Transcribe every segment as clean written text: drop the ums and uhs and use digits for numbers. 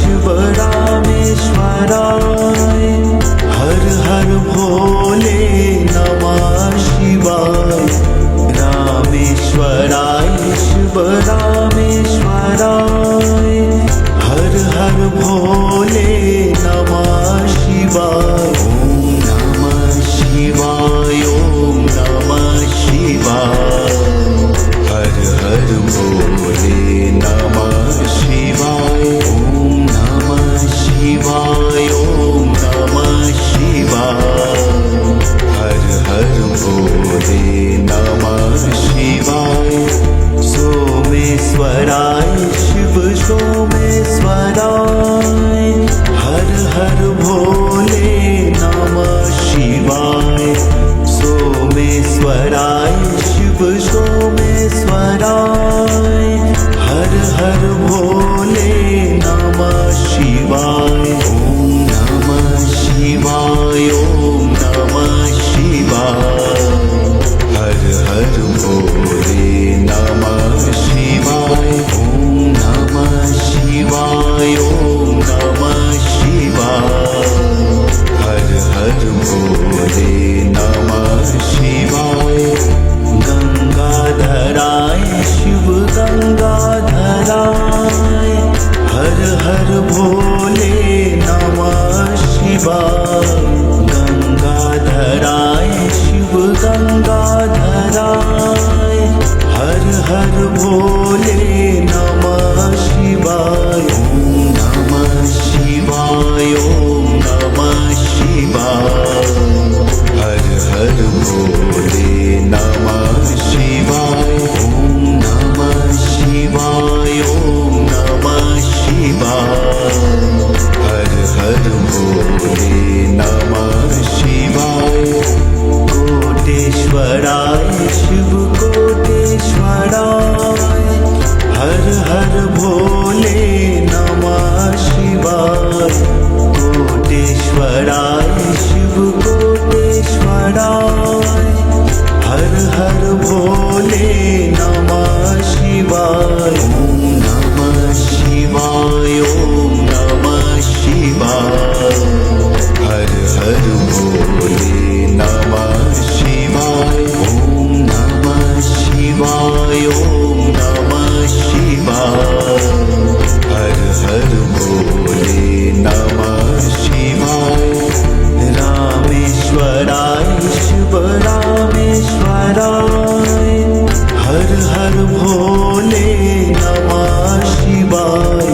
शिव रामेश्वराय। हर हर भोले नमः शिवाय। रामेश्वराय शिव रामेश्वराय। हर हर भोले नमः शिवाय। ओम नमः शिवाय ओम नमः शिवाय। हर हर भोले नमः शिवाय। ओम नमः शिवाय ओम नमः शिवाय। हर हर भोले नमः शिवाय। सोमेश्वराय शिव सोमेश्वराय। हर हर भोले नमः शिवाय। सोमेश्वराय शिव सोमेश्वराय। हर हर भोले नमः शिवाय। ओम नमः शिवाय ओम नमः शिवाय। हर हर भोले नमः शिवाय। ओम नमः शिवाय ओम नमः शिवाय। हर हर भोले नमः शिवाय। गंगाधराय शिव गंगाधराय। हर हर भोले नमः शिवाय। गंगाधराय शिव गंगाधराय। हर हर भोले नमः शिवाय। ओम नमः शिवाय ओम नमः शिवाय। हर हर भोले नमः शिवाय। ओम नमः शिवाय ओम नमः शिवाय। हर हर भोले नमः शिवाय। कोटेश्वराय शिव कोटेश्वराय। हर हर भोले नमः शिवाय। कोटेश्वराय शिव कोटेश्वराय। हर हर भोले नमः शिवाय। ओम नमः शिवाय ओम नमः शिवाय। हर हर भोले नमः शिवाय। ओम नमः शिवाय ओम नमः शिवाय। हर हर भोले नमः शिवाय। रामेश्वराय शिव रामेश्वराय। हर हर भोले नमः शिवाय।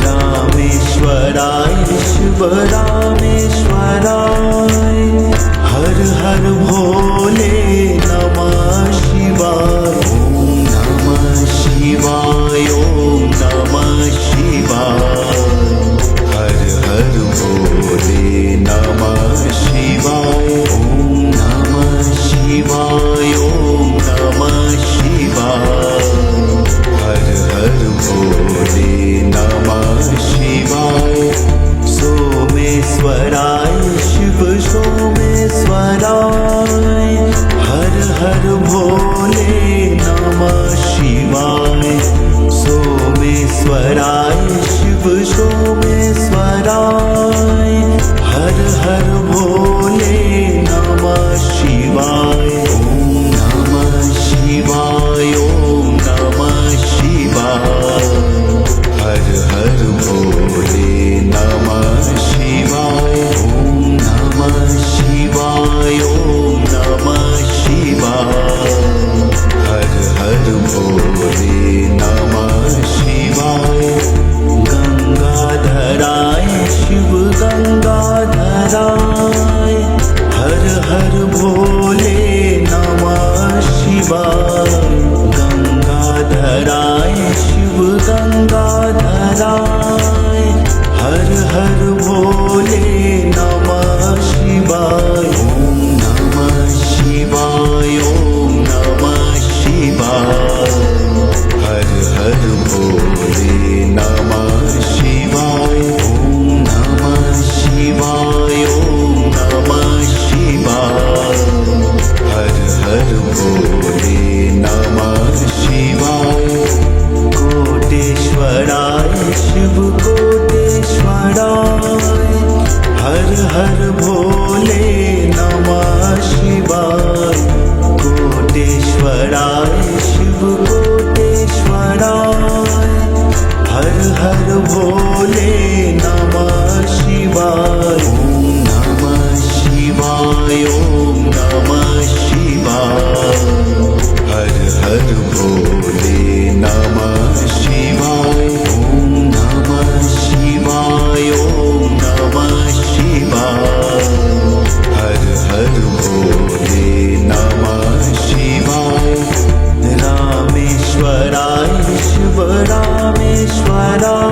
रामेश्वराय शिव रामेश्वराय। हर हर भोले नमः शिवाय। ओम नमः शिवाय ओम नमः शिवाय। हर हर भोले नमः शिवाय। ओम नमः शिवाय ओम नमः शिवाय। हर हर भोले नमः शिवाय। सोमेश्वराय शिव सोमेश्वराय। हर हर भोले नमः शिवाय। सोमेश्वराय शिव सोमेश्वराय। हर हर भोले नमः शिवाय। ओम नमः शिवाय ओम नमः शिवाय। हर हर भोले नमः शिवाय। ओम नमः शिवाय ओम नमः शिवाय। हर हर भोले नमः शिवाय। गंगाधराय शिव गंगाधराय। हर हर भोले नमः शिवाय। गंगाधराय शिव गंगाधराय। हर हर भोले नमः शिवाय। ओम नमः शिवाय ओम नमः शिवाय। हर हर भोले नमः शिवाय। ओम नमः शिवाय ओम नमः शिवाय। हर हर भोले नमः शिवाय। कोटेश्वराय शिव कोटेश्वराय। शिवाय ओम नमः शिवाय हर हर भोले नमः शिवाय ओम नमः शिवाय ओम नमः शिवाय हर हर भोले नमः शिवाय रामेश्वराय शिव रामेश्वराय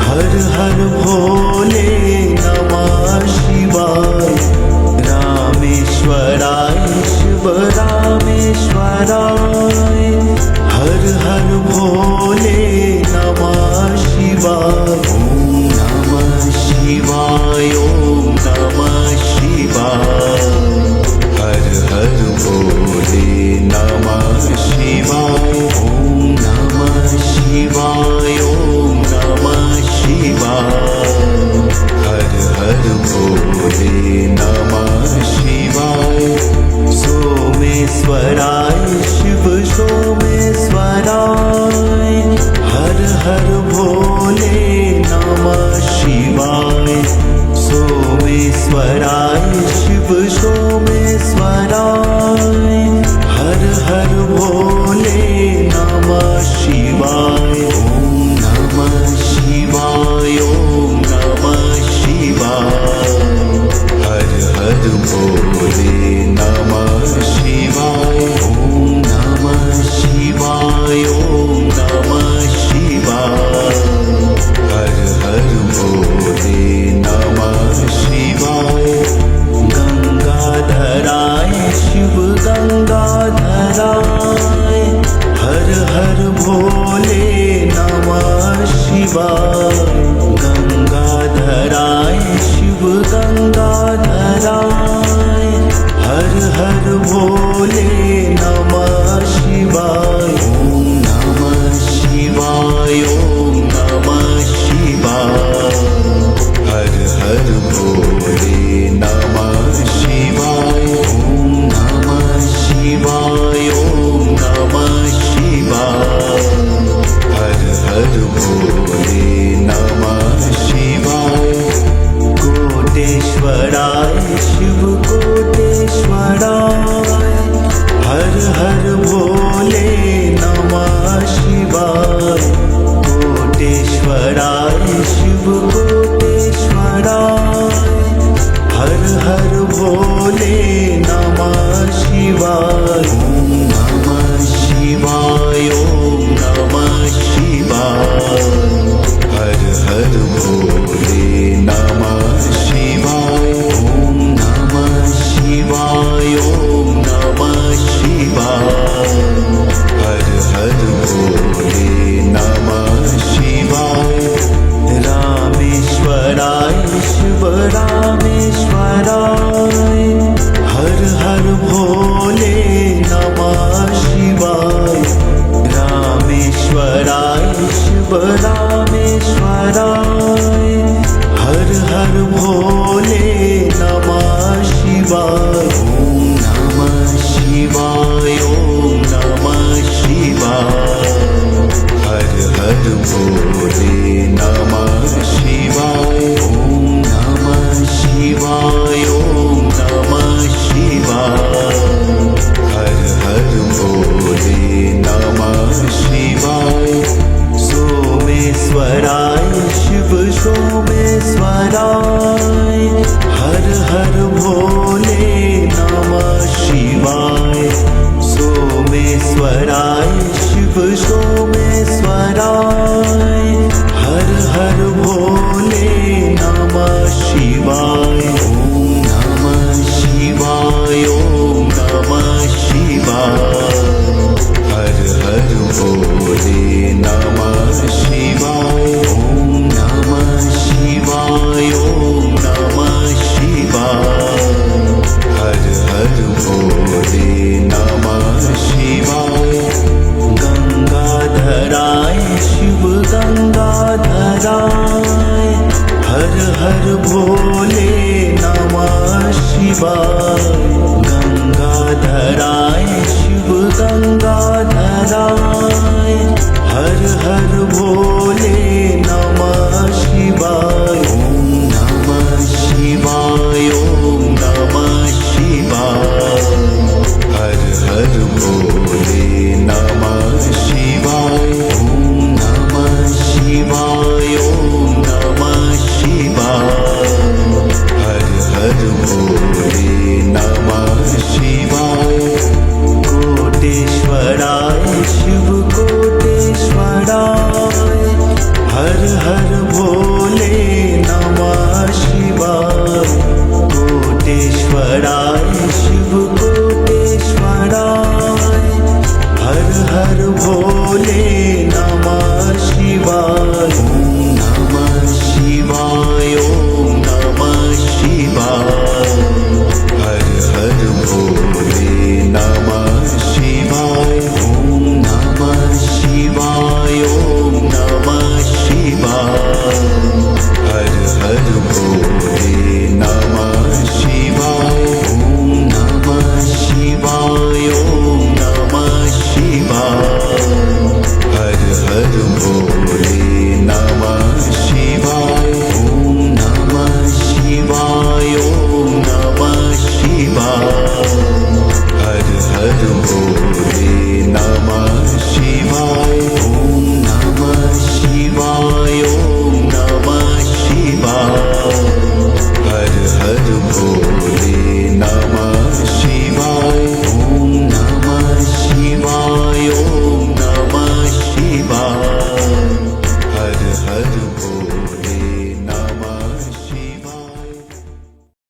हर हर भोले नमः शिवाय रामेश्वराय शिव रामेश्वराय हर हर भोले नमः शिवाय ओम नमः शिवाय ओम नमः शिवाय हर हर भोले नमः शिवाय ओम नमः शिवाय ओम नमः शिवाय हर हर भोले नमः शिवाय सोमेश्वराय शिव सोमेश्वराय हर हर भोले नमः शिवाय सोमेश्वराय शिव सोमेश्वराय हर हर भोले नमः शिवाय ओम नमः शिवाय ओम नमः शिवाय हर हर भोले नमः शिवाय ओम नमः शिवाय ओम नमः शिवाय हर हर भोले नमः शिवाय गंगाधराय शिव गंगाधराय हर हर भोले नमः शिवाय गंगाधराय शिव गंगाधराय हर हर भोले नमः शिवाय ओम नमः शिवाय ओम नमः शिवाय हर हर भोले नमः शिवाय ओम नमः शिवाय ओम नमः शिवाय हर हर भोले नमः शिवाय कोटेश्वराय शिव कोटेश्वराय हर हर भोले नमः शिवाय कोटेश्वराय शिव कोटेश्वराय हर हर भोले नमः शिवाय ओम नमः शिवाय ओम नमः शिवाय हर हर भोले नमः शिवाय ओम नमः शिवाय ओम नमः शिवाय हर हर भोले नमः शिवाय रामेश्वराय शिव रामेश्वराय हर हर भोले नमः शिवाय रामेश्वराय शिव रामेश्वराय हर हर भोले नमः शिवाय ओम नमः शिवाय ओम नमः शिवाय हर हर भोले नमः शिवाय ओम नमः शिवाय ओम नमः शिवाय हर हर भोले नमः शिवाय सोमेश्वराय शिव सोमेश्वराय हर हर भोले नमः शिवाय सोमेश्वराय शिव सोमेश्वराय हर हर भोले नमः शिवाय ओम नमः शिवाय ओम नमः शिवाय हर हर भोले नमः शिवाय ओम नमः शिवाय ओम नमः शिवाय हर हर भोले नमः शिवाय गंगाधराय शिव गंगाधराय हर हर भोले नमः शिवाय